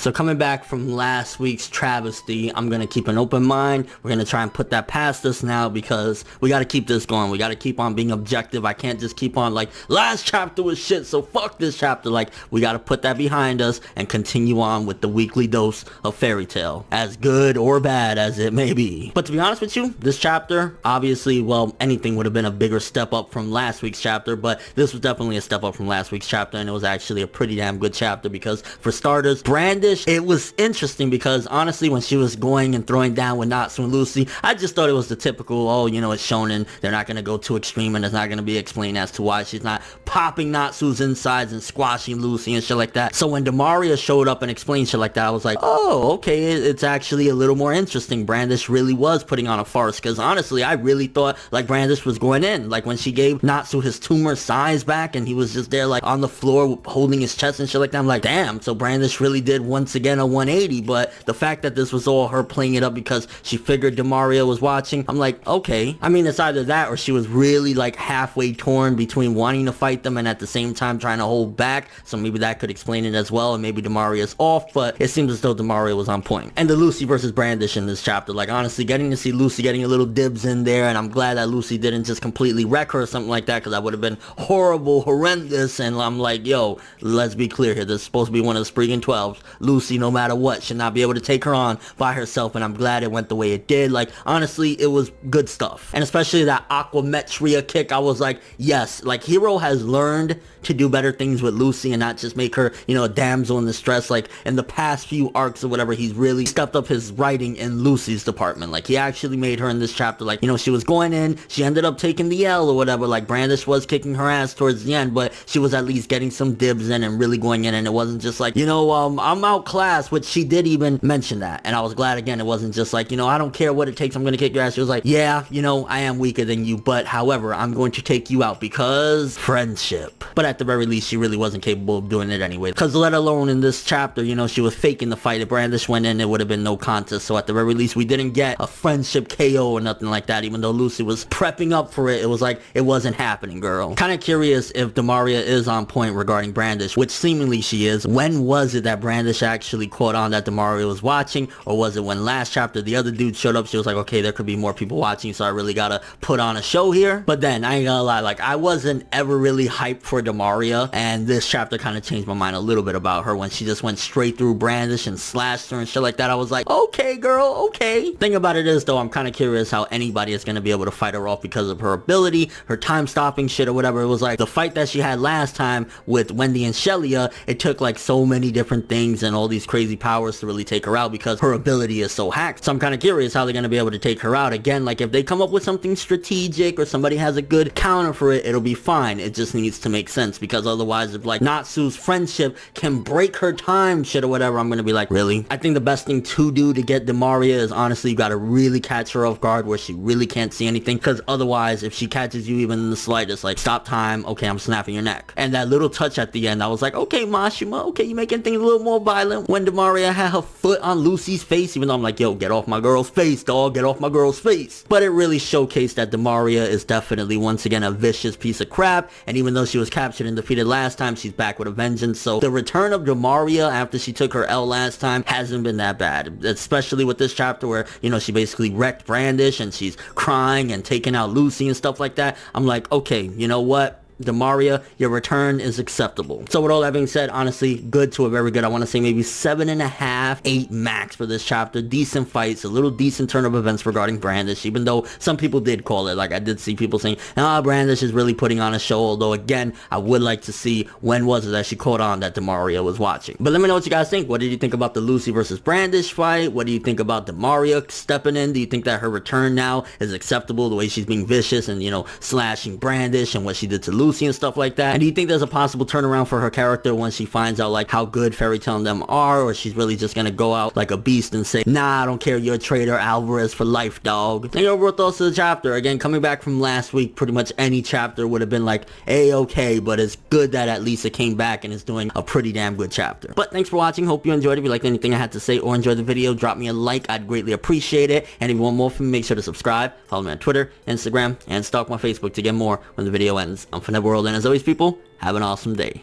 So coming back from last week's travesty, I'm gonna keep an open mind. We're gonna try and put that past us now because we gotta keep this going. We gotta keep on being objective. I can't just keep on like, last chapter was shit, so fuck this chapter. Like, we gotta put that behind us and continue on with the weekly dose of fairy tale, as good or bad as it may be. But to be honest with you, this chapter, obviously, well, anything would have been a bigger step up from last week's chapter, but this was definitely a step up from last week's chapter, and it was actually a pretty damn good chapter because, for starters, Brandish, it was interesting because honestly when she was going and throwing down with Natsu and Lucy, I just thought it was the typical, oh, you know, it's shonen, they're not going to go too extreme and it's not going to be explained as to why she's not popping Natsu's insides and squashing Lucy and shit like that. So when Dimaria showed up and explained shit like that, I was like, oh, okay, it's actually a little more interesting. Brandish really was putting on a farce, because honestly I really thought like Brandish was going in, like when she gave Natsu his tumor size back and he was just there like on the floor holding his chest and shit like that. I'm like, damn, so Brandish really did once again a 180. But the fact that this was all her playing it up because she figured Dimaria was watching, I'm like, okay. I mean, it's either that or she was really like halfway torn between wanting to fight them and at the same time trying to hold back, so maybe that could explain it as well, and maybe Dimaria's off, but it seems as though Dimaria was on point. And the Lucy versus Brandish in this chapter, like honestly getting to see Lucy getting a little dibs in there, and I'm glad that Lucy didn't just completely wreck her or something like that, because that would have been horrible, horrendous. And I'm like, yo, let's be clear here, this is supposed to be one of the Spriggan 12s. Lucy, no matter what, should not be able to take her on by herself, and I'm glad it went the way it did. Like honestly, it was good stuff, and especially that Aquametria kick, I was like, yes, like Hero has learned to do better things with Lucy and not just make her, you know, a damsel in distress. Like in the past few arcs or whatever, he's really stepped up his writing in Lucy's department. Like he actually made her in this chapter, like, you know, she was going in, she ended up taking the L or whatever, like Brandish was kicking her ass towards the end, but she was at least getting some dibs in and really going in, and it wasn't just like, you know, I'm outclassed, which she did even mention that, and I was glad again it wasn't just like, you know, I don't care what it takes, I'm gonna kick your ass. She was like, yeah, you know, I am weaker than you, but however, I'm going to take you out because friendship. But at the very least, she really wasn't capable of doing it anyway, because let alone in this chapter, you know, she was faking the fight. If Brandish went in, it would have been no contest. So at the very least, we didn't get a friendship KO or nothing like that. Even though Lucy was prepping up for it, it was like, it wasn't happening, girl. Kind of curious if Dimaria is on point regarding Brandish, which seemingly she is. When was it that Brandish actually caught on that Dimaria was watching? Or was it when last chapter the other dude showed up, she was like, okay, there could be more people watching, so I really gotta put on a show here? But then, I ain't gonna lie, like, I wasn't ever really hyped for Dimaria, and this chapter kind of changed my mind a little bit about her when she just went straight through Brandish and slashed her and shit like that. I was like, okay, girl, okay. Thing about it is, though, I'm kind of curious how anybody is gonna be able to fight her off because of her ability, her time-stopping shit or whatever. It was like, the fight that she had last time with Wendy and Shelia, it took like so many different things and all these crazy powers to really take her out because her ability is so hacked. So I'm kind of curious how they're gonna be able to take her out. Again, like if they come up with something strategic or somebody has a good counter for it, it'll be fine. It just needs to make sense, because otherwise if like Natsu's friendship can break her time shit or whatever, I'm gonna be like, really? I think the best thing to do to get Dimaria is honestly you gotta really catch her off guard where she really can't see anything, because otherwise if she catches you even in the slightest, like stop time, okay, I'm snapping your neck. And that little touch at the end, I was like, okay, Mashima, okay, you making things a little more violent. When Dimaria had her foot on Lucy's face, even though I'm like, yo, get off my girl's face, dog, get off my girl's face. But it really showcased that Dimaria is definitely once again a vicious piece of crap, and even though she was captured and defeated last time, she's back with a vengeance. So the return of Dimaria after she took her L last time hasn't been that bad, especially with this chapter where, you know, she basically wrecked Brandish and she's crying and taking out Lucy and stuff like that. I'm like, okay, you know what? Dimaria, your return is acceptable. So with all that being said, honestly, good to a very good. I want to say maybe 7.5, 8 max for this chapter. Decent fights, a little decent turn of events regarding Brandish, even though some people did call it. Like I did see people saying, Brandish is really putting on a show, although again, I would like to see when was it that she caught on that Dimaria was watching. But let me know what you guys think. What did you think about the Lucy versus Brandish fight? What do you think about Dimaria stepping in? Do you think that her return now is acceptable, the way she's being vicious and, you know, slashing Brandish and what she did to Lucy and stuff like that? And do you think there's a possible turnaround for her character once she finds out like how good Fairy Tail and them are, or she's really just gonna go out like a beast and say, nah, I don't care, you're a traitor, Alvarez for life, dog? Think overall thoughts of the chapter. Again, coming back from last week, pretty much any chapter would have been like a-okay, but it's good that at least it came back and is doing a pretty damn good chapter. But thanks for watching, hope you enjoyed it. If you liked anything I had to say or enjoyed the video, drop me a like, I'd greatly appreciate it. And if you want more from me, make sure to subscribe, follow me on Twitter, Instagram, and stalk my Facebook to get more when the video ends. I'm ForneverWorld, and as always, people, have an awesome day.